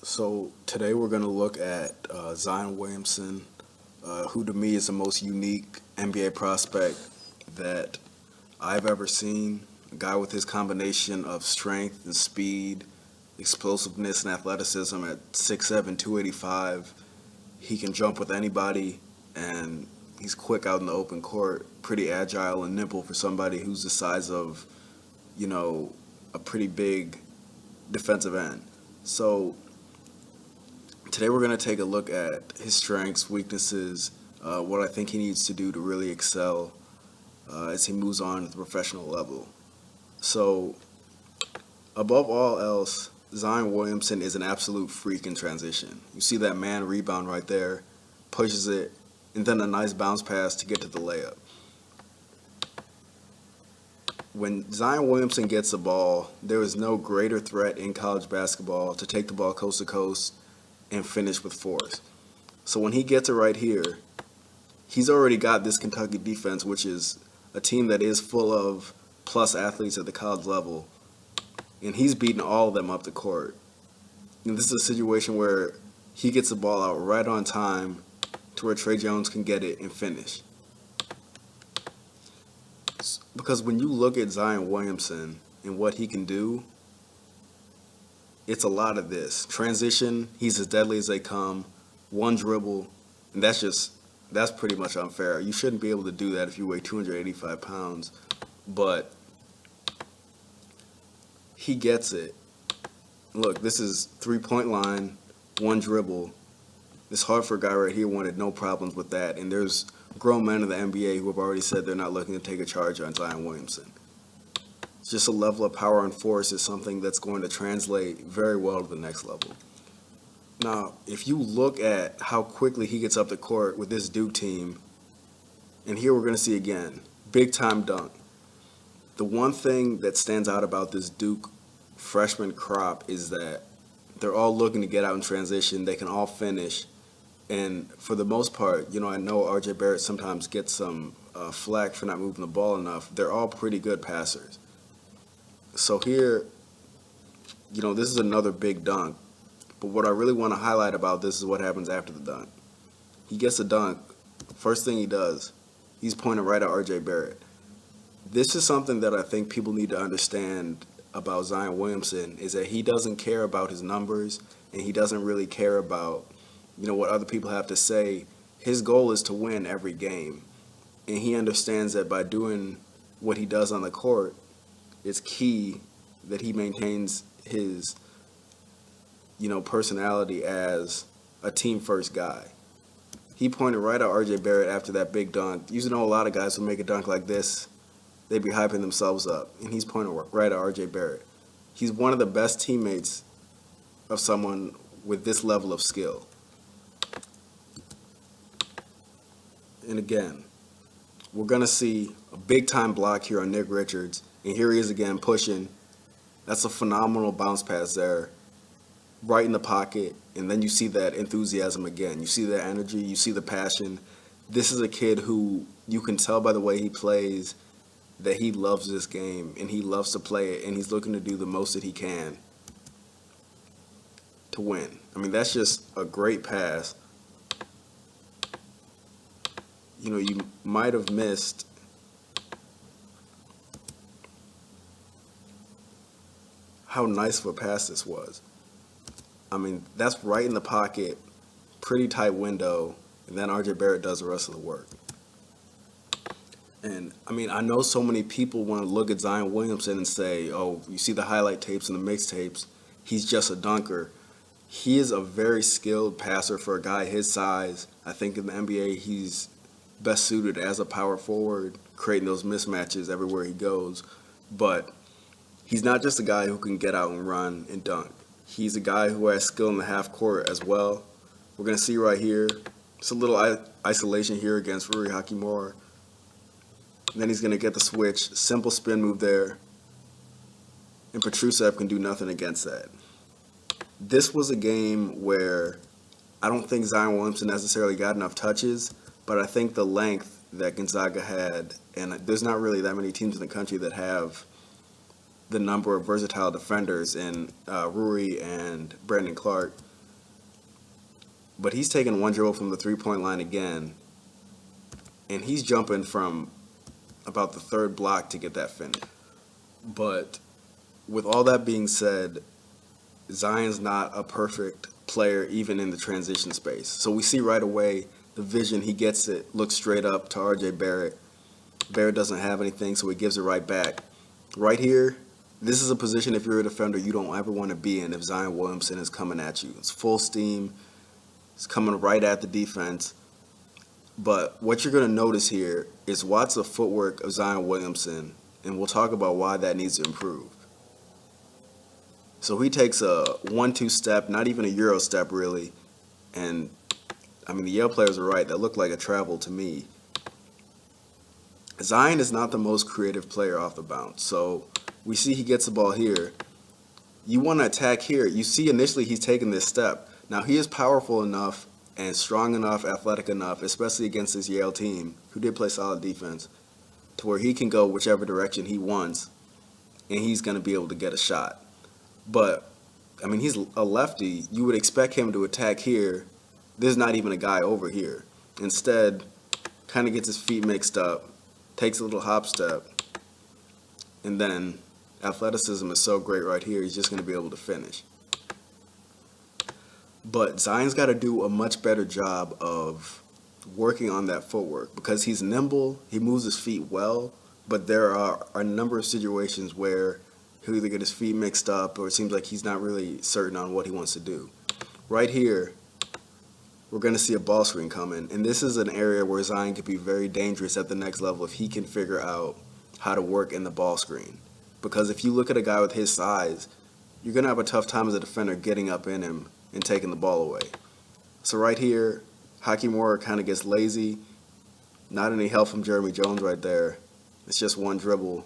So today we're going to look at Zion Williamson, who to me is the most unique NBA prospect that I've ever seen. A guy with his combination of strength and speed, explosiveness and athleticism at 6'7", 285. He can jump with anybody, and he's quick out in the open court, pretty agile and nimble for somebody who's the size of, you know, a pretty big defensive end. So today we're going to take a look at his strengths, weaknesses, what I think he needs to do to really excel as he moves on to the professional level. So, above all else, Zion Williamson is an absolute freak in transition. You see that man rebound right there, pushes it, and then a nice bounce pass to get to the layup. When Zion Williamson gets the ball, there is no greater threat in college basketball to take the ball coast to coast and finish with force. So when he gets it right here, he's already got this Kentucky defense, which is a team that is full of plus athletes at the college level, and he's beating all of them up the court. And this is a situation where he gets the ball out right on time to where Trey Jones can get it and finish. Because when you look at Zion Williamson and what he can do, it's a lot of this. Transition, he's as deadly as they come, one dribble, and that's pretty much unfair. You shouldn't be able to do that if you weigh 285 pounds, but he gets it. Look, this is three-point line, one dribble. It's hard for a guy right here wanted no problems with that, and there's grown men in the NBA who have already said they're not looking to take a charge on Zion Williamson. It's just a level of power and force is something that's going to translate very well to the next level. Now, if you look at how quickly he gets up the court with this Duke team, and here we're going to see again, big-time dunk. The one thing that stands out about this Duke freshman crop is that they're all looking to get out in transition. They can all finish. And for the most part, I know R.J. Barrett sometimes gets some flack for not moving the ball enough. They're all pretty good passers. So here, this is another big dunk. But what I really want to highlight about this is what happens after the dunk. He gets a dunk. First thing he does, he's pointing right at R.J. Barrett. This is something that I think people need to understand about Zion Williamson is that he doesn't care about his numbers and he doesn't really care about what other people have to say. His goal is to win every game. And he understands that by doing what he does on the court, it's key that he maintains his, personality as a team-first guy. He pointed right at R.J. Barrett after that big dunk. You know a lot of guys who make a dunk like this, they'd be hyping themselves up. And he's pointing right at R.J. Barrett. He's one of the best teammates of someone with this level of skill. And again, we're going to see a big-time block here on Nick Richards. And here he is again pushing. That's a phenomenal bounce pass there, right in the pocket. And then you see that enthusiasm again. You see that energy. You see the passion. This is a kid who you can tell by the way he plays that he loves this game and he loves to play it. And he's looking to do the most that he can to win. I mean, that's just a great pass. You might have missed how nice of a pass this was. I mean, that's right in the pocket, pretty tight window, and then R.J. Barrett does the rest of the work. And, I know so many people want to look at Zion Williamson and say, oh, you see the highlight tapes and the mixtapes, he's just a dunker. He is a very skilled passer for a guy his size. I think in the NBA, he's best suited as a power forward, creating those mismatches everywhere he goes. But he's not just a guy who can get out and run and dunk. He's a guy who has skill in the half court as well. We're going to see right here, it's a little isolation here against Rui Hachimura. And then he's going to get the switch, simple spin move there. And Petrusev can do nothing against that. This was a game where I don't think Zion Williamson necessarily got enough touches, but I think the length that Gonzaga had, and there's not really that many teams in the country that have the number of versatile defenders in Rui and Brandon Clark. But he's taking one dribble from the three-point line again, and he's jumping from about the third block to get that finish. But with all that being said, Zion's not a perfect player even in the transition space. So we see right away the vision, he gets it, looks straight up to RJ Barrett. Barrett doesn't have anything, so he gives it right back. Right here, this is a position, if you're a defender, you don't ever want to be in if Zion Williamson is coming at you. It's full steam. It's coming right at the defense. But what you're going to notice here is watch the footwork of Zion Williamson, and we'll talk about why that needs to improve. So he takes a 1-2 step, not even a Euro step really, and I mean the Yale players are right, that looked like a travel to me. Zion is not the most creative player off the bounce, so we see he gets the ball here. You want to attack here. You see initially he's taking this step. Now he is powerful enough and strong enough, athletic enough, especially against this Yale team, who did play solid defense, to where he can go whichever direction he wants, and he's going to be able to get a shot. But, I mean, he's a lefty. You would expect him to attack here. There's not even a guy over here. Instead, kind of gets his feet mixed up, takes a little hop step, and then athleticism is so great right here, he's just going to be able to finish. But Zion's got to do a much better job of working on that footwork because he's nimble, he moves his feet well, but there are a number of situations where he'll either get his feet mixed up or it seems like he's not really certain on what he wants to do. Right here, we're going to see a ball screen coming, and this is an area where Zion could be very dangerous at the next level if he can figure out how to work in the ball screen. Because if you look at a guy with his size, you're going to have a tough time as a defender getting up in him and taking the ball away. So right here, Hakimura kind of gets lazy. Not any help from Jeremy Jones right there. It's just one dribble.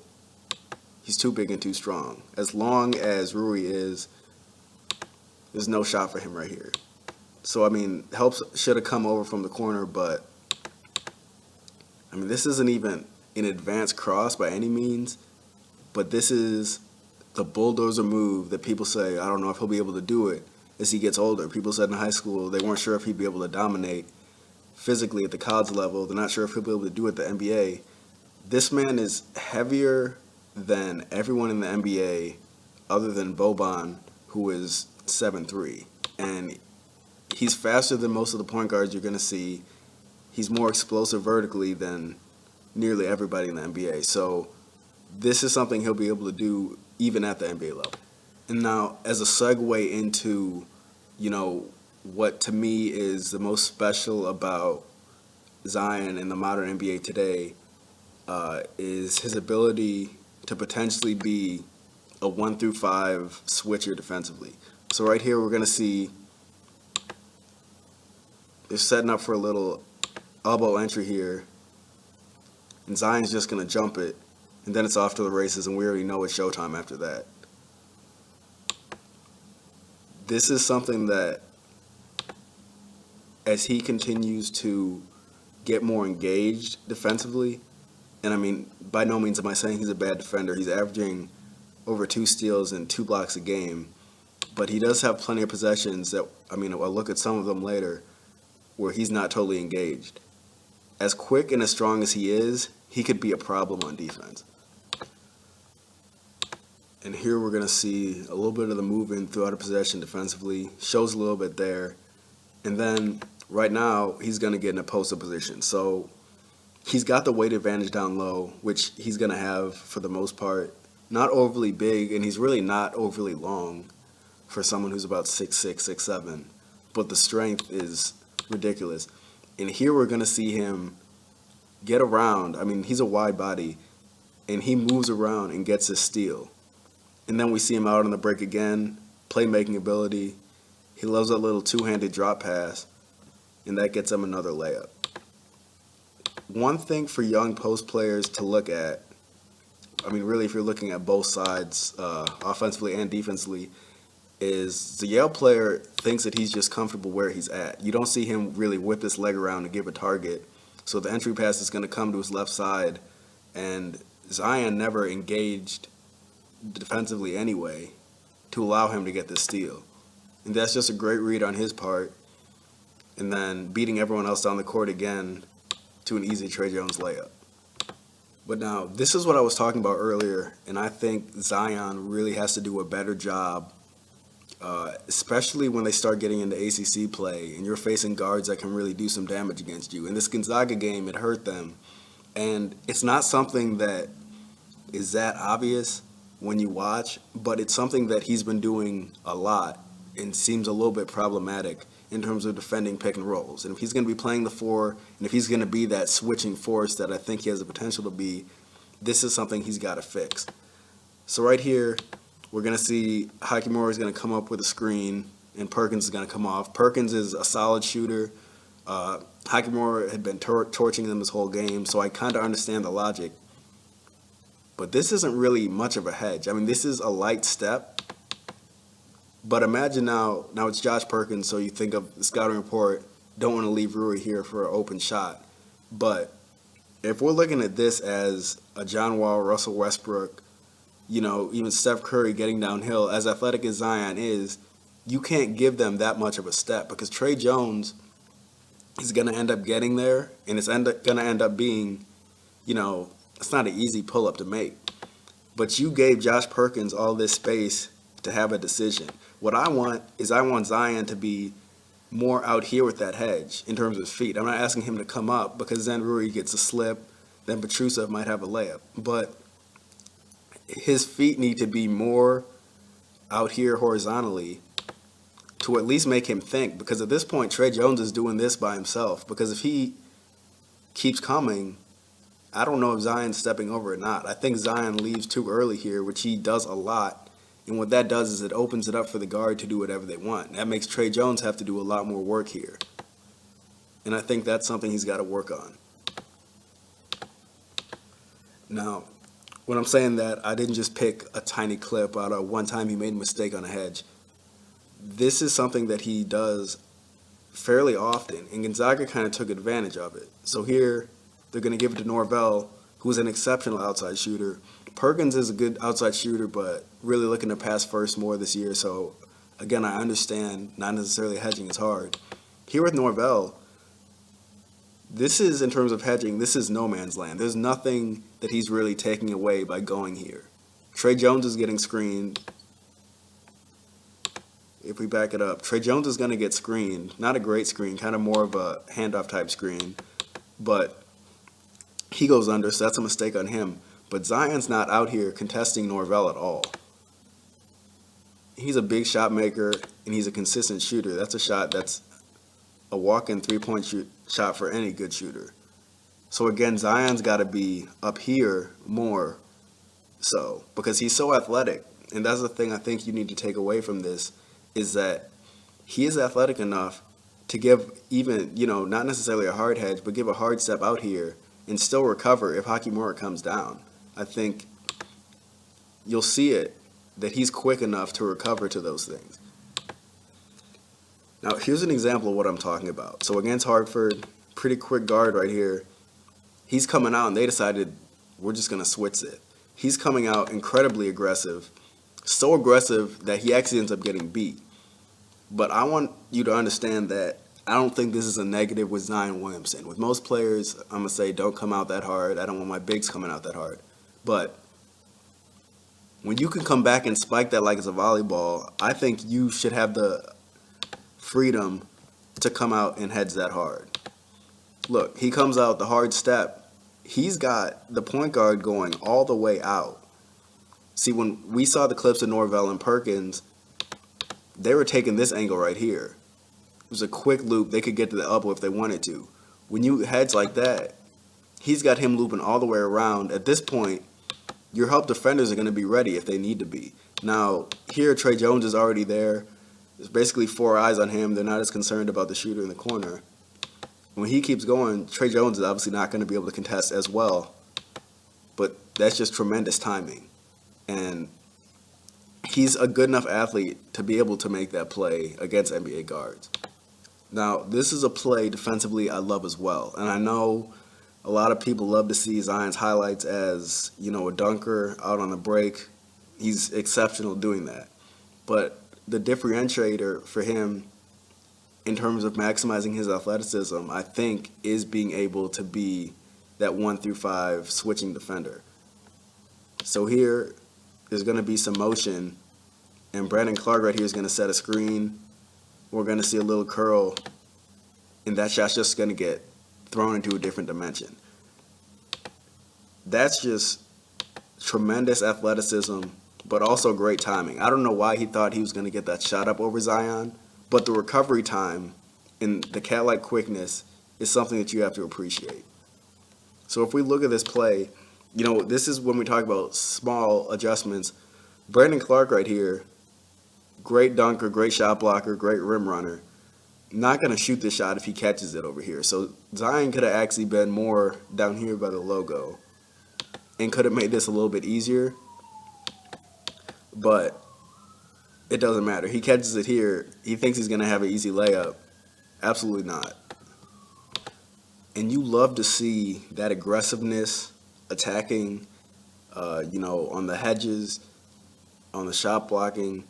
He's too big and too strong. As long as Rui is, there's no shot for him right here. So, I mean, helps should have come over from the corner, but, I mean, this isn't even an advanced cross by any means, but this is the bulldozer move that people say, I don't know if he'll be able to do it as he gets older. People said in high school they weren't sure if he'd be able to dominate physically at the college level. They're not sure if he'll be able to do it at the NBA. This man is heavier than everyone in the NBA other than Boban, who is 7'3". And he's faster than most of the point guards you're going to see. He's more explosive vertically than nearly everybody in the NBA. So this is something he'll be able to do even at the NBA level. And now, as a segue into, what to me is the most special about Zion in the modern NBA today is his ability to potentially be a 1-5 switcher defensively. So right here, we're going to see they're setting up for a little elbow entry here, and Zion's just going to jump it, and then it's off to the races, and we already know it's showtime after that. This is something that, as he continues to get more engaged defensively, and I mean, by no means am I saying he's a bad defender. He's averaging over 2 steals and 2 blocks a game, but he does have plenty of possessions that, I'll look at some of them later, where he's not totally engaged. As quick and as strong as he is, he could be a problem on defense. And here we're going to see a little bit of the movement throughout a possession defensively. Shows a little bit there. And then right now, he's going to get in a post-up position. So he's got the weight advantage down low, which he's going to have for the most part. Not overly big, and he's really not overly long for someone who's about 6'6", 6'7". But the strength is ridiculous. And here we're going to see him get around. I mean, he's a wide body, and he moves around and gets his steal. And then we see him out on the break again, playmaking ability. He loves that little two-handed drop pass, and that gets him another layup. One thing for young post players to look at, really if you're looking at both sides, offensively and defensively, is the Yale player thinks that he's just comfortable where he's at. You don't see him really whip his leg around and give a target. So the entry pass is going to come to his left side, and Zion never engaged defensively anyway to allow him to get this steal. And that's just a great read on his part. and then beating everyone else down the court again to an easy Trey Jones layup. But now, this is what I was talking about earlier, and I think Zion really has to do a better job, especially when they start getting into ACC play and you're facing guards that can really do some damage against you. In this Gonzaga game, it hurt them, and it's not something that is that obvious when you watch, but it's something that he's been doing a lot and seems a little bit problematic in terms of defending pick and rolls. And if he's going to be playing the four, and if he's going to be that switching force that I think he has the potential to be, this is something he's got to fix. So right here, we're going to see Hakimura is going to come up with a screen, and Perkins is going to come off. Perkins is a solid shooter. Hakimura had been torching them this whole game, so I kind of understand the logic. But this isn't really much of a hedge. I mean, this is a light step. But imagine now it's Josh Perkins, so you think of the scouting report, don't want to leave Rui here for an open shot. But if we're looking at this as a John Wall, Russell Westbrook, even Steph Curry getting downhill, as athletic as Zion is, you can't give them that much of a step because Trey Jones is going to end up getting there, and it's going to end up being, it's not an easy pull-up to make. But you gave Josh Perkins all this space to have a decision. What I want Zion to be more out here with that hedge in terms of his feet. I'm not asking him to come up because then Rui gets a slip, then Petrusev might have a layup. But his feet need to be more out here horizontally to at least make him think, because at this point Trey Jones is doing this by himself, because if he keeps coming, I don't know if Zion's stepping over or not. I think Zion leaves too early here, which he does a lot. And what that does is it opens it up for the guard to do whatever they want. That makes Trey Jones have to do a lot more work here. And I think that's something he's got to work on. Now, when I'm saying that, I didn't just pick a tiny clip out of one time he made a mistake on a hedge. This is something that he does fairly often, and Gonzaga kind of took advantage of it. So here, they're going to give it to Norvell, who's an exceptional outside shooter. Perkins is a good outside shooter, but really looking to pass first more this year. So, again, I understand not necessarily hedging is hard. Here with Norvell, this is, in terms of hedging, this is no man's land. There's nothing that he's really taking away by going here. Trey Jones is getting screened. If we back it up, Trey Jones is going to get screened. Not a great screen, kind of more of a handoff type screen. But he goes under, so that's a mistake on him. But Zion's not out here contesting Norvell at all. He's a big shot maker, and he's a consistent shooter. That's a shot that's a walk-in three-point shot for any good shooter. So again, Zion's got to be up here more so, because he's so athletic. And that's the thing I think you need to take away from this, is that he is athletic enough to give even, not necessarily a hard hedge, but give a hard step out here and still recover if Hakimura comes down. I think you'll see it, that he's quick enough to recover to those things. Now, here's an example of what I'm talking about. So against Hartford, pretty quick guard right here. He's coming out, and they decided, we're just going to switch it. He's coming out incredibly aggressive, so aggressive that he actually ends up getting beat. But I want you to understand that I don't think this is a negative with Zion Williamson. With most players, I'm going to say don't come out that hard. I don't want my bigs coming out that hard. But when you can come back and spike that like it's a volleyball, I think you should have the freedom to come out and hedge that hard. Look, he comes out the hard step. He's got the point guard going all the way out. See, when we saw the clips of Norvell and Perkins, they were taking this angle right here. It was a quick loop. They could get to the elbow if they wanted to. When you hedge like that, he's got him looping all the way around. At this point, your help defenders are going to be ready if they need to be. Now, here Trey Jones is already there. There's basically four eyes on him. They're not as concerned about the shooter in the corner. When he keeps going, Trey Jones is obviously not going to be able to contest as well. But that's just tremendous timing. And he's a good enough athlete to be able to make that play against NBA guards. Now, this is a play defensively I love as well. And I know a lot of people love to see Zion's highlights as, a dunker out on the break. He's exceptional doing that. But the differentiator for him in terms of maximizing his athleticism, I think, is being able to be that 1 through 5 switching defender. So here there's going to be some motion, and Brandon Clark right here is going to set a screen. We're going to see a little curl, and that shot's just going to get thrown into a different dimension. That's just tremendous athleticism, but also great timing. I don't know why he thought he was going to get that shot up over Zion, but the recovery time and the cat-like quickness is something that you have to appreciate. So if we look at this play, this is when we talk about small adjustments. Brandon Clark right here, great dunker, great shot blocker, great rim runner. Not going to shoot this shot if he catches it over here. So Zion could have actually been more down here by the logo and could have made this a little bit easier. But it doesn't matter. He catches it here. He thinks he's going to have an easy layup. Absolutely not. And you love to see that aggressiveness, attacking, on the hedges, on the shot blocking,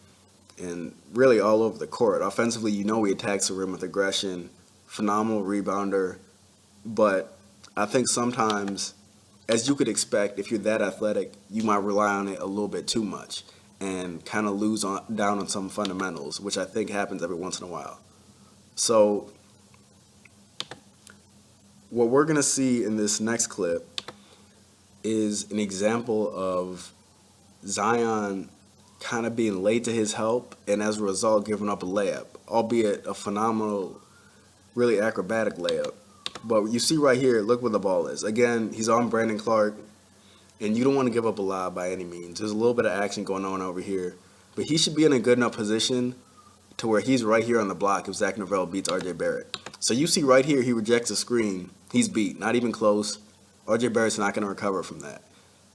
and really all over the court. Offensively, he attacks the rim with aggression, phenomenal rebounder. But I think sometimes, as you could expect, if you're that athletic, you might rely on it a little bit too much and kind of lose down on some fundamentals, which I think happens every once in a while. So what we're going to see in this next clip is an example of Zion kind of being late to his help and as a result giving up a layup, albeit a phenomenal, really acrobatic layup. But you see right here, look where the ball is. Again, he's on Brandon Clark, and you don't want to give up a lob by any means. There's a little bit of action going on over here, but he should be in a good enough position to where he's right here on the block if Zach Norvell beats R.J. Barrett. So you see right here, he rejects a screen. He's beat, not even close. R.J. Barrett's not going to recover from that.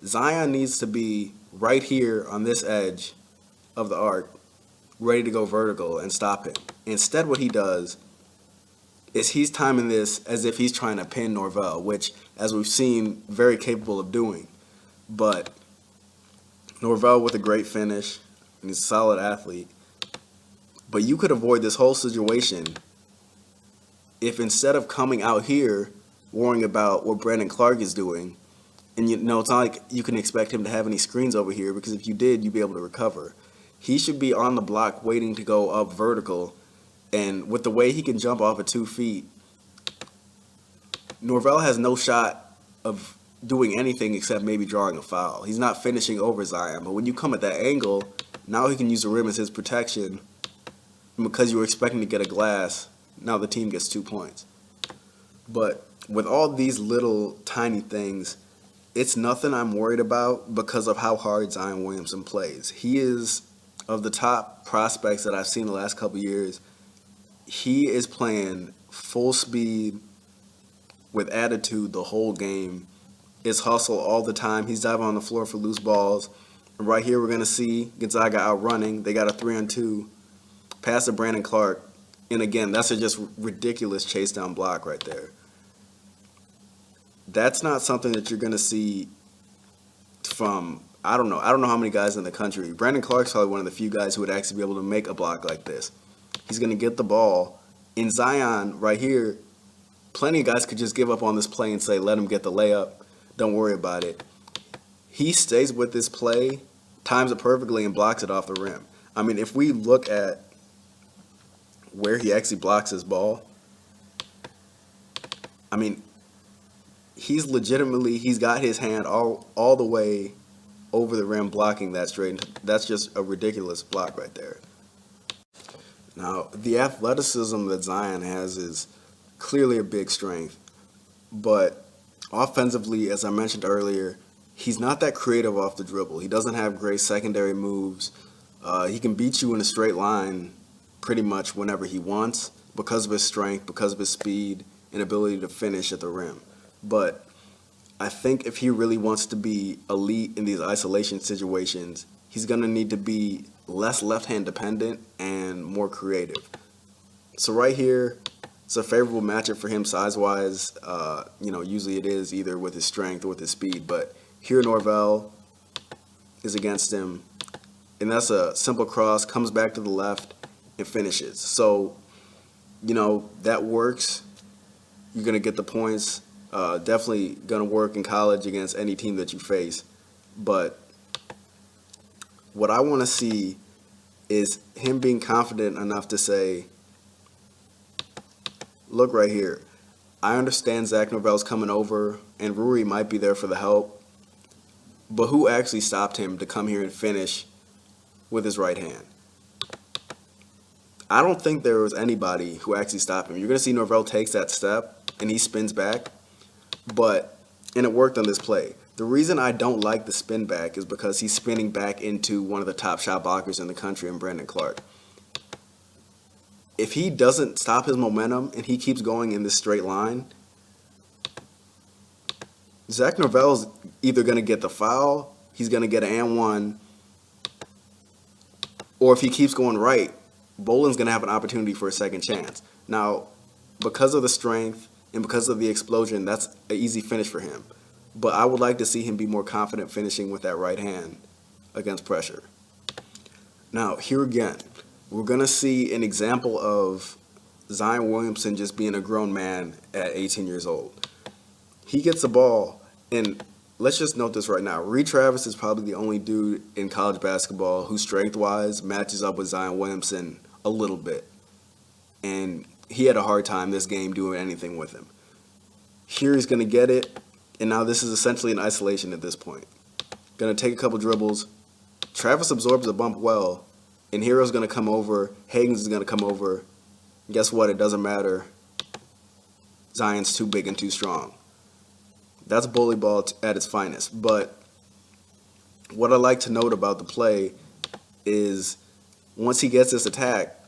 Zion needs to be right here on this edge of the arc, ready to go vertical and stop him. Instead, what he does is he's timing this as if he's trying to pin Norvell, which, as we've seen, very capable of doing. But Norvell with a great finish, and he's a solid athlete. But you could avoid this whole situation if instead of coming out here worrying about what Brandon Clark is doing, and it's not like you can expect him to have any screens over here, because if you did, you'd be able to recover. He should be on the block waiting to go up vertical, and with the way he can jump off of 2 feet, Norvell has no shot of doing anything except maybe drawing a foul. He's not finishing over Zion, but when you come at that angle, now he can use the rim as his protection, and because you were expecting to get a glass, now the team gets 2 points. But with all these little tiny things, it's nothing I'm worried about because of how hard Zion Williamson plays. He is, of the top prospects that I've seen the last couple years, he is playing full speed with attitude the whole game. It's hustle all the time. He's diving on the floor for loose balls. And right here we're going to see Gonzaga out running. They got a 3-on-2 pass to Brandon Clark. And again, that's a just ridiculous chase down block right there. That's not something that you're going to see from, I don't know how many guys in the country. Brandon Clark's probably one of the few guys who would actually be able to make a block like this. He's going to get the ball. In Zion right here, plenty of guys could just give up on this play and say, let him get the layup. Don't worry about it. He stays with this play, times it perfectly, and blocks it off the rim. I mean, if we look at where he actually blocks his ball, I mean, he's got his hand all the way over the rim blocking that straight. That's just a ridiculous block right there. Now, the athleticism that Zion has is clearly a big strength, but offensively, as I mentioned earlier, he's not that creative off the dribble. He doesn't have great secondary moves. He can beat you in a straight line pretty much whenever he wants because of his strength, because of his speed, and ability to finish at the rim. But I think if he really wants to be elite in these isolation situations, he's going to need to be less left-hand dependent and more creative. So right here, it's a favorable matchup for him size-wise. Usually it is either with his strength or with his speed. But here Norvell is against him, and that's a simple cross, comes back to the left, and finishes. So that works. You're going to get the points. Definitely going to work in college against any team that you face. But what I want to see is him being confident enough to say, look right here. I understand Zach Norvell's coming over, and Rui might be there for the help, but who actually stopped him to come here and finish with his right hand? I don't think there was anybody who actually stopped him. You're going to see Norvell takes that step, and he spins back, and it worked on this play. The reason I don't like the spin back is because he's spinning back into one of the top shot blockers in the country, in Brandon Clark. If he doesn't stop his momentum and he keeps going in this straight line, Zach Norvell's either going to get the foul, he's going to get an and one, or if he keeps going right, Boland's going to have an opportunity for a second chance. Now, because of the strength and because of the explosion, that's an easy finish for him. But I would like to see him be more confident finishing with that right hand against pressure. Now, here again, we're going to see an example of Zion Williamson just being a grown man at 18 years old. He gets the ball, and let's just note this right now. Reed Travis is probably the only dude in college basketball who strength-wise matches up with Zion Williamson a little bit. And he had a hard time this game doing anything with him. Here he's going to get it, and now this is essentially an isolation at this point. Going to take a couple dribbles. Travis absorbs the bump well, and Hero's going to come over. Hagens is going to come over. Guess what? It doesn't matter. Zion's too big and too strong. That's bully ball at its finest. But what I like to note about the play is once he gets this attack,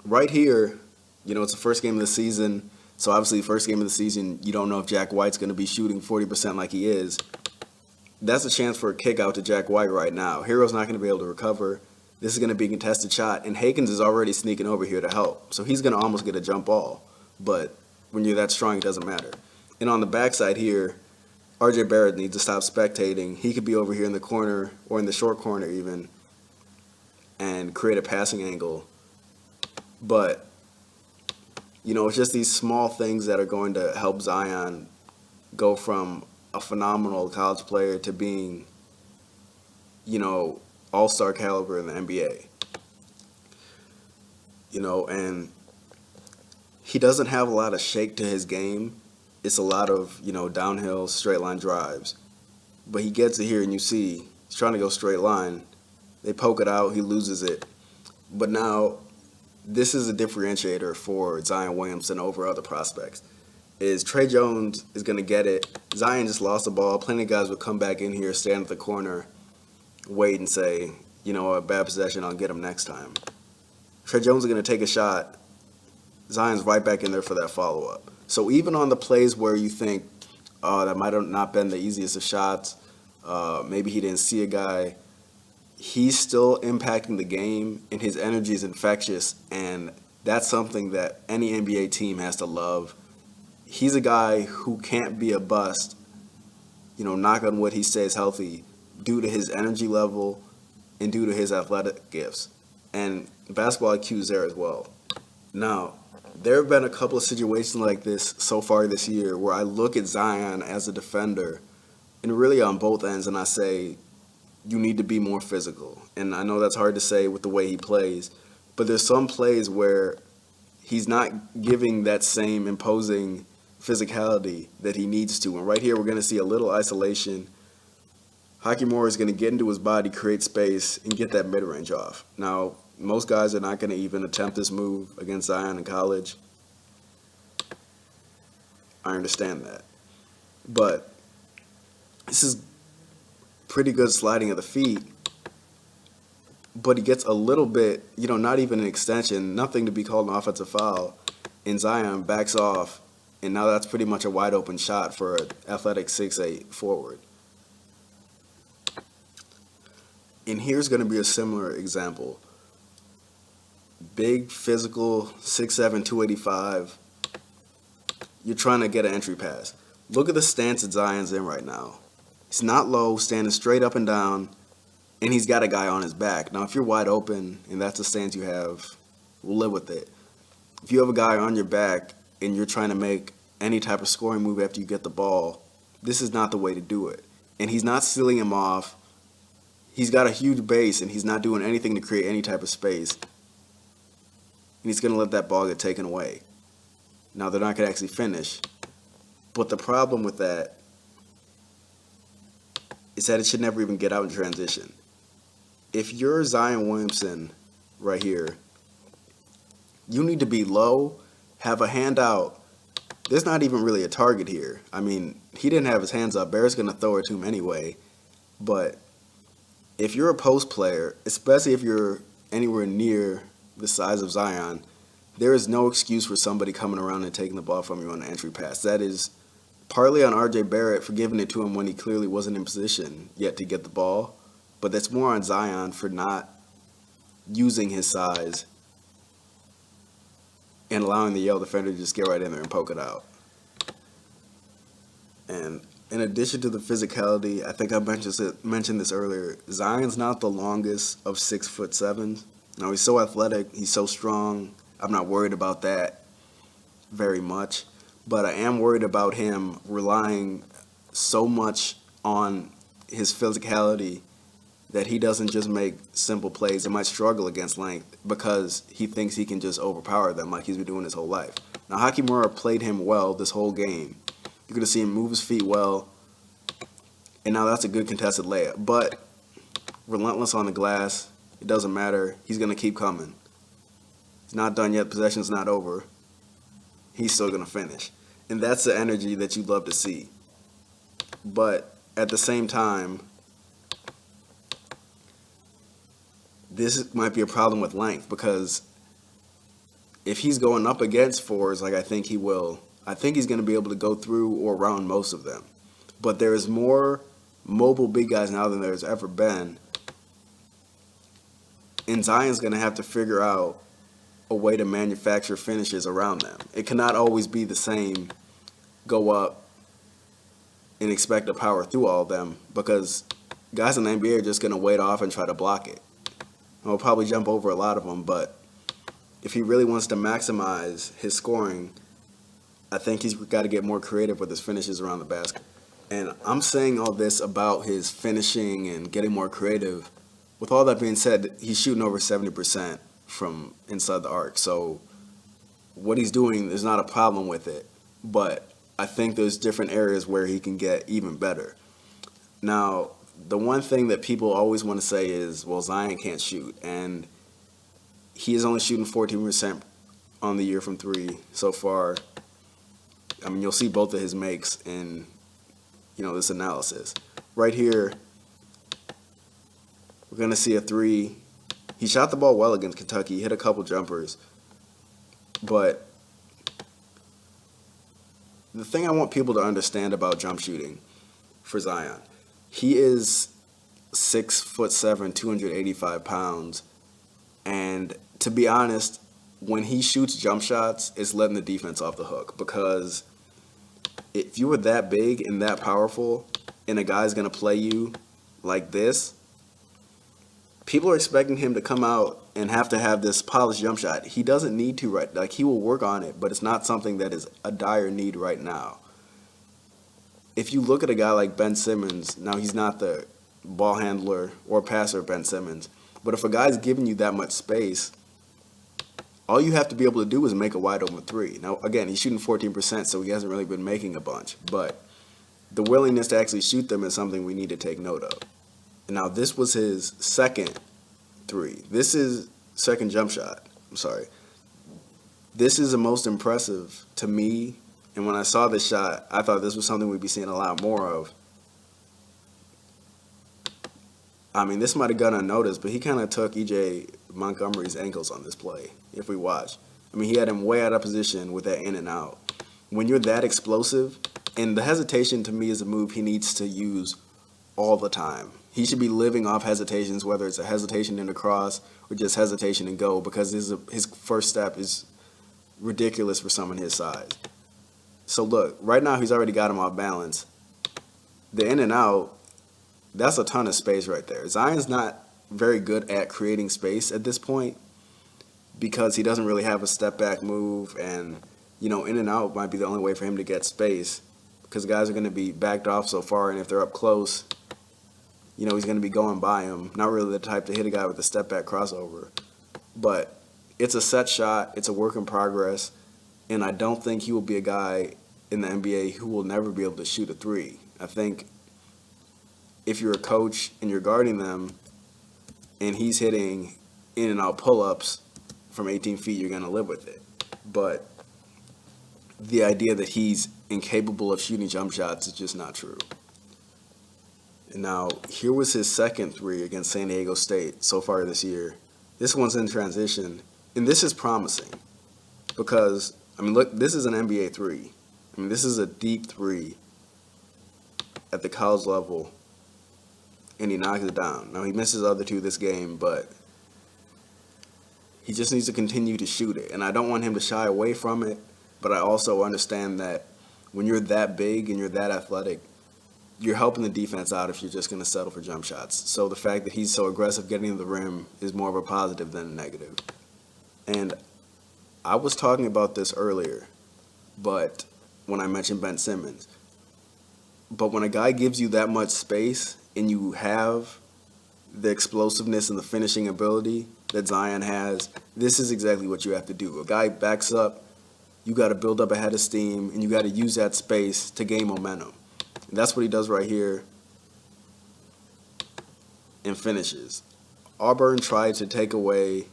right here, it's the first game of the season. So obviously, first game of the season, you don't know if Jack White's going to be shooting 40% like he is. That's a chance for a kick out to Jack White right now. Hero's not going to be able to recover. This is going to be a contested shot, and Hagens is already sneaking over here to help. So he's going to almost get a jump ball. But when you're that strong, it doesn't matter. And on the backside here, RJ Barrett needs to stop spectating. He could be over here in the corner, or in the short corner even, and create a passing angle. But, it's just these small things that are going to help Zion go from a phenomenal college player to being, all-star caliber in the NBA. And he doesn't have a lot of shake to his game. It's a lot of, downhill, straight line drives. But he gets it here, and you see he's trying to go straight line. They poke it out, he loses it. But now, this is a differentiator for Zion Williamson over other prospects. Is Trey Jones is going to get it. Zion just lost the ball. Plenty of guys would come back in here, stand at the corner, wait and say, a bad possession, I'll get him next time. Trey Jones is going to take a shot. Zion's right back in there for that follow-up. So even on the plays where you think, that might have not been the easiest of shots, maybe he didn't see a guy, he's still impacting the game, and his energy is infectious, and that's something that any NBA team has to love. He's a guy who can't be a bust, knock on wood, he stays healthy, due to his energy level and due to his athletic gifts. And basketball IQ is there as well. Now, there have been a couple of situations like this so far this year where I look at Zion as a defender, and really on both ends, and I say, you need to be more physical. And I know that's hard to say with the way he plays, but there's some plays where he's not giving that same imposing physicality that he needs to. And right here, we're going to see a little isolation. Hakimura is going to get into his body, create space, and get that mid-range off. Now, most guys are not going to even attempt this move against Zion in college. I understand that. But this is pretty good sliding of the feet. But he gets a little bit, not even an extension, nothing to be called an offensive foul. And Zion backs off, and now that's pretty much a wide open shot for an athletic 6'8" forward. And here's going to be a similar example. Big, physical, 6'7", 285. You're trying to get an entry pass. Look at the stance that Zion's in right now. He's not low, standing straight up and down, and he's got a guy on his back. Now, if you're wide open and that's the stance you have, we'll live with it. if you have a guy on your back and you're trying to make any type of scoring move after you get the ball, this is not the way to do it. And he's not sealing him off. He's got a huge base, and he's not doing anything to create any type of space. And he's going to let that ball get taken away. Now, they're not going to actually finish. But the problem with that is that it should never even get out in transition. If you're Zion Williamson right here, you need to be low, have a hand out. There's not even really a target here. I mean, he didn't have his hands up. Barrett's going to throw it to him anyway. But if you're a post player, especially if you're anywhere near the size of Zion, there is no excuse for somebody coming around and taking the ball from you on an entry pass. That is partly on R.J. Barrett for giving it to him when he clearly wasn't in position yet to get the ball. But that's more on Zion for not using his size and allowing the Yale defender to just get right in there and poke it out. And in addition to the physicality, I think I mentioned this earlier, Zion's not the longest of 6'7". Now, he's so athletic, he's so strong. I'm not worried about that very much. But I am worried about him relying so much on his physicality that he doesn't just make simple plays and might struggle against length because he thinks he can just overpower them like he's been doing his whole life. Now, Hakimura played him well this whole game. You're going to see him move his feet well, and now that's a good contested layup. But Relentless on the glass, it doesn't matter. He's going to keep coming. He's not done yet. Possession's not over. He's still going to finish. And that's the energy that you'd love to see. But at the same time, this might be a problem with length because if he's going up against fours like I think he will, I think he's going to be able to go through or around most of them. But there is more mobile big guys now than there's ever been. And Zion's going to have to figure out a way to manufacture finishes around them. It cannot always be the same go up and expect to power through all of them because guys in the NBA are just going to wait off and try to block it. And we'll probably jump over a lot of them, but if he really wants to maximize his scoring, I think he's got to get more creative with his finishes around the basket. And I'm saying all this about his finishing and getting more creative. With all that being said, he's shooting over 70% from inside the arc. So what he's doing, there's not a problem with it. But I think there's different areas where he can get even better. Now, the one thing that people always want to say is, well, Zion can't shoot. And he is only shooting 14% on the year from three so far. I mean, you'll see both of his makes in, this analysis. Right here, we're going to see a three. He shot the ball well against Kentucky. He hit a couple jumpers. But the thing I want people to understand about jump shooting for Zion, he is 6'7", 285 pounds. And to be honest, when he shoots jump shots, it's letting the defense off the hook because if you were that big and that powerful and a guy's going to play you like this, people are expecting him to come out and have to have this polished jump shot. He doesn't need to, right? Like, he will work on it, but it's not something that is a dire need right now. If you look at a guy like Ben Simmons, now he's not the ball handler or passer of Ben Simmons, but if a guy's giving you that much space, all you have to be able to do is make a wide open three. Now, again, he's shooting 14%, so he hasn't really been making a bunch, but the willingness to actually shoot them is something we need to take note of. Now, this was his second three. This is second jump shot. I'm sorry. This is the most impressive to me. And when I saw this shot, I thought this was something we'd be seeing a lot more of. I mean, this might have gone unnoticed, but he kind of took E.J. Montgomery's ankles on this play, if we watch. I mean, he had him way out of position with that in and out. When you're that explosive, and the hesitation to me is a move he needs to use all the time. He should be living off hesitations, whether it's a hesitation in the cross or just hesitation and go, because his first step is ridiculous for someone his size. So look, right now he's already got him off balance. The in and out, that's a ton of space right there. Zion's not very good at creating space at this point, because he doesn't really have a step back move, and in and out might be the only way for him to get space because guys are going to be backed off so far, and if they're up close, he's going to be going by him. Not really the type to hit a guy with a step back crossover, but it's a set shot. It's a work in progress, and I don't think he will be a guy in the NBA who will never be able to shoot a three. I think if you're a coach and you're guarding them and he's hitting in and out pull-ups from 18 feet, you're going to live with it. But the idea that he's incapable of shooting jump shots is just not true. And now, here was his second three against San Diego State so far this year. This one's in transition, and this is promising because, look, this is an NBA three. This is a deep three at the college level, and he knocks it down. Now, he misses the other two this game, but he just needs to continue to shoot it. And I don't want him to shy away from it, but I also understand that when you're that big and you're that athletic, you're helping the defense out if you're just going to settle for jump shots. So the fact that he's so aggressive getting to the rim is more of a positive than a negative. And I was talking about this earlier, but when I mentioned Ben Simmons. But when a guy gives you that much space and you have the explosiveness and the finishing ability that Zion has, this is exactly what you have to do. A guy backs up, you got to build up a head of steam, and you got to use that space to gain momentum. And that's what he does right here and finishes. Auburn tried to take away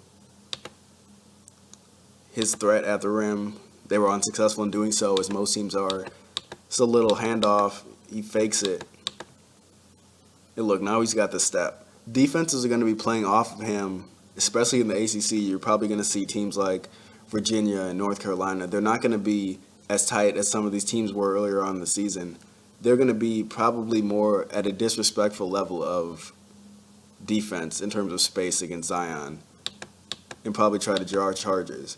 his threat at the rim. They were unsuccessful in doing so, as most teams are. It's a little handoff. He fakes it. And look, now he's got the step. Defenses are going to be playing off of him, especially in the ACC. You're probably going to see teams like Virginia and North Carolina. They're not going to be as tight as some of these teams were earlier on in the season. They're going to be probably more at a disrespectful level of defense in terms of space against Zion and probably try to jar charges.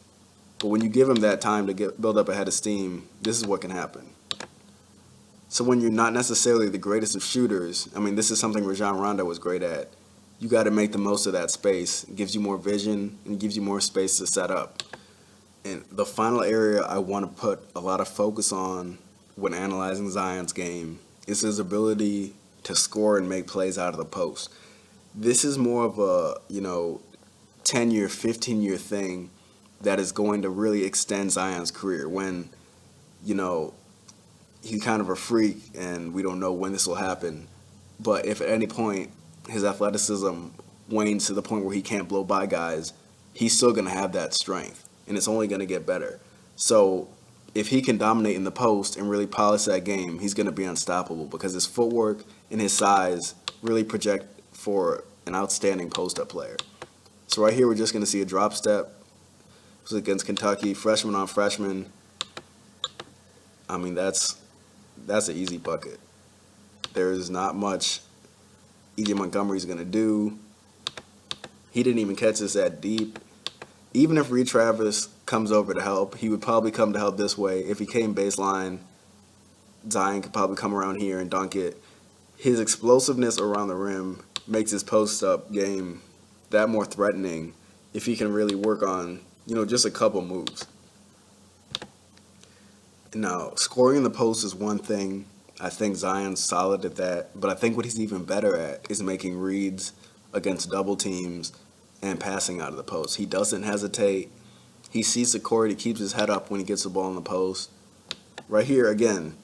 But when you give him that time to build up a head of steam, this is what can happen. So when you're not necessarily the greatest of shooters, this is something Rajon Rondo was great at. You got to make the most of that space. It gives you more vision and gives you more space to set up. And the final area I want to put a lot of focus on when analyzing Zion's game is his ability to score and make plays out of the post. This is more of a, 10-year, 15-year thing that is going to really extend Zion's career when, he's kind of a freak and we don't know when this will happen. But if at any point his athleticism wanes to the point where he can't blow by guys, he's still going to have that strength, and it's only going to get better. So if he can dominate in the post and really polish that game, he's going to be unstoppable because his footwork and his size really project for an outstanding post-up player. So right here, we're just going to see a drop step. It was against Kentucky, freshman on freshman. That's an easy bucket. There's not much E.J. Montgomery's going to do. He didn't even catch this that deep. Even if Reed Travis comes over to help, he would probably come to help this way. If he came baseline, Zion could probably come around here and dunk it. His explosiveness around the rim makes his post-up game that more threatening if he can really work on, just a couple moves. Now, scoring in the post is one thing. I think Zion's solid at that, but I think what he's even better at is making reads against double teams and passing out of the post. He doesn't hesitate. He sees the court. He keeps his head up when he gets the ball in the post. Right here, again,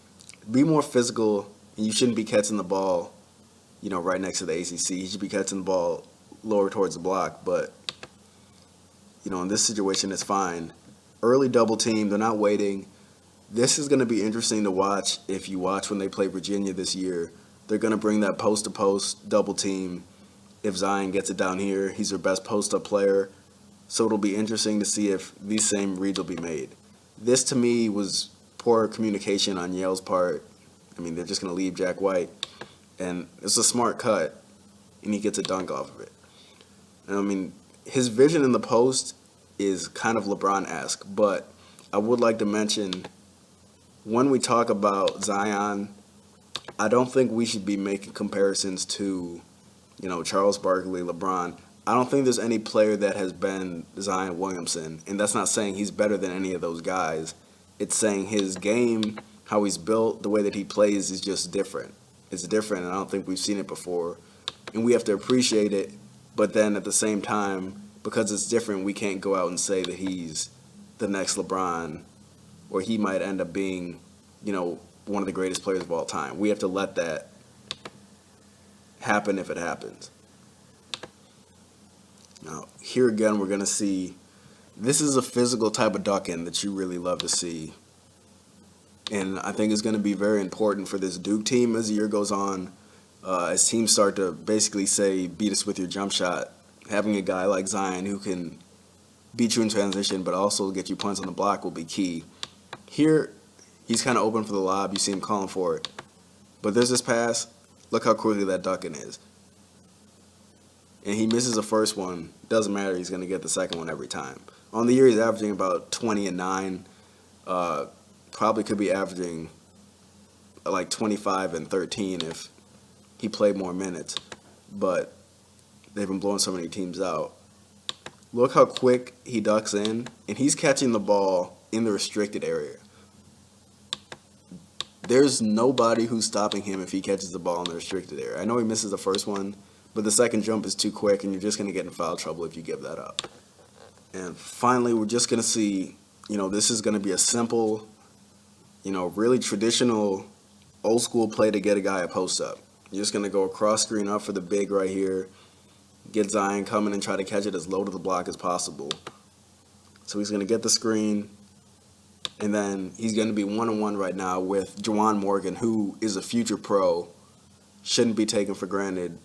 be more physical, and you shouldn't be catching the ball, right next to the ACC. You should be catching the ball lower towards the block, but, in this situation, it's fine. Early double team, they're not waiting. This is going to be interesting to watch if you watch when they play Virginia this year. They're going to bring that post-to-post double team. If Zion gets it down here, he's their best post-up player. So it'll be interesting to see if these same reads will be made. This, to me, was poor communication on Yale's part. They're just going to leave Jack White. And it's a smart cut, and he gets a dunk off of it. And, his vision in the post is kind of LeBron-esque, but I would like to mention, when we talk about Zion, I don't think we should be making comparisons to, Charles Barkley, LeBron. I don't think there's any player that has been Zion Williamson, and that's not saying he's better than any of those guys. It's saying his game, how he's built, the way that he plays is just different. It's different, and I don't think we've seen it before. And we have to appreciate it, but then at the same time, because it's different, we can't go out and say that he's the next LeBron, or he might end up being, one of the greatest players of all time. We have to let that happen if it happens. Now, here again, we're going to see, this is a physical type of duck-in that you really love to see. And I think it's going to be very important for this Duke team as the year goes on, as teams start to basically say, beat us with your jump shot. Having a guy like Zion who can beat you in transition but also get you points on the block will be key. Here, he's kind of open for the lob. You see him calling for it. But there's this pass. Look how quickly that duck-in is. And he misses the first one. Doesn't matter. He's going to get the second one every time. On the year, he's averaging about 20 and 9. Probably could be averaging like 25 and 13 if he played more minutes. But they've been blowing so many teams out. Look how quick he ducks in, and he's catching the ball in the restricted area. There's nobody who's stopping him if he catches the ball in the restricted area. I know he misses the first one, but the second jump is too quick, and you're just going to get in foul trouble if you give that up. And finally, we're just going to see, this is going to be a simple, really traditional, old-school play to get a guy a post-up. You're just going to go across screen up for the big right here, get Zion coming and try to catch it as low to the block as possible. So he's going to get the screen, and then he's going to be one-on-one right now with Juwan Morgan, who is a future pro, shouldn't be taken for granted,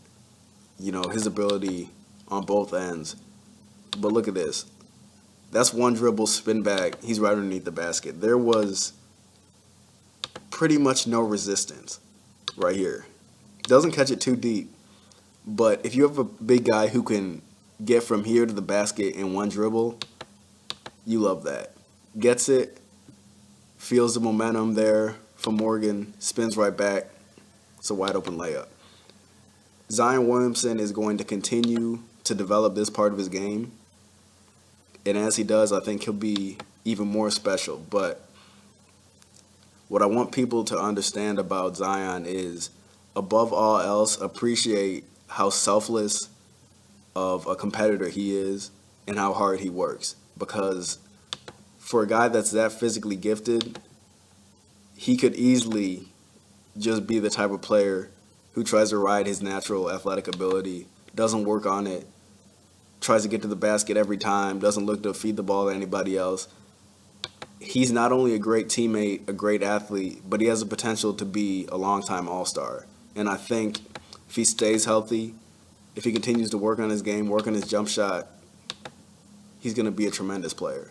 his ability on both ends. But look at this. That's one dribble, spin back, he's right underneath the basket. There was pretty much no resistance right here. Doesn't catch it too deep, but if you have a big guy who can get from here to the basket in one dribble, you love that. Gets it, feels the momentum there from Morgan, spins right back. It's a wide open layup. Zion Williamson is going to continue to develop this part of his game. And as he does, I think he'll be even more special. But what I want people to understand about Zion is, above all else, appreciate how selfless of a competitor he is and how hard he works. Because for a guy that's that physically gifted, he could easily just be the type of player who tries to ride his natural athletic ability, doesn't work on it, tries to get to the basket every time, doesn't look to feed the ball to anybody else. He's not only a great teammate, a great athlete, but he has the potential to be a long-time all-star. And I think if he stays healthy, if he continues to work on his game, work on his jump shot, he's going to be a tremendous player.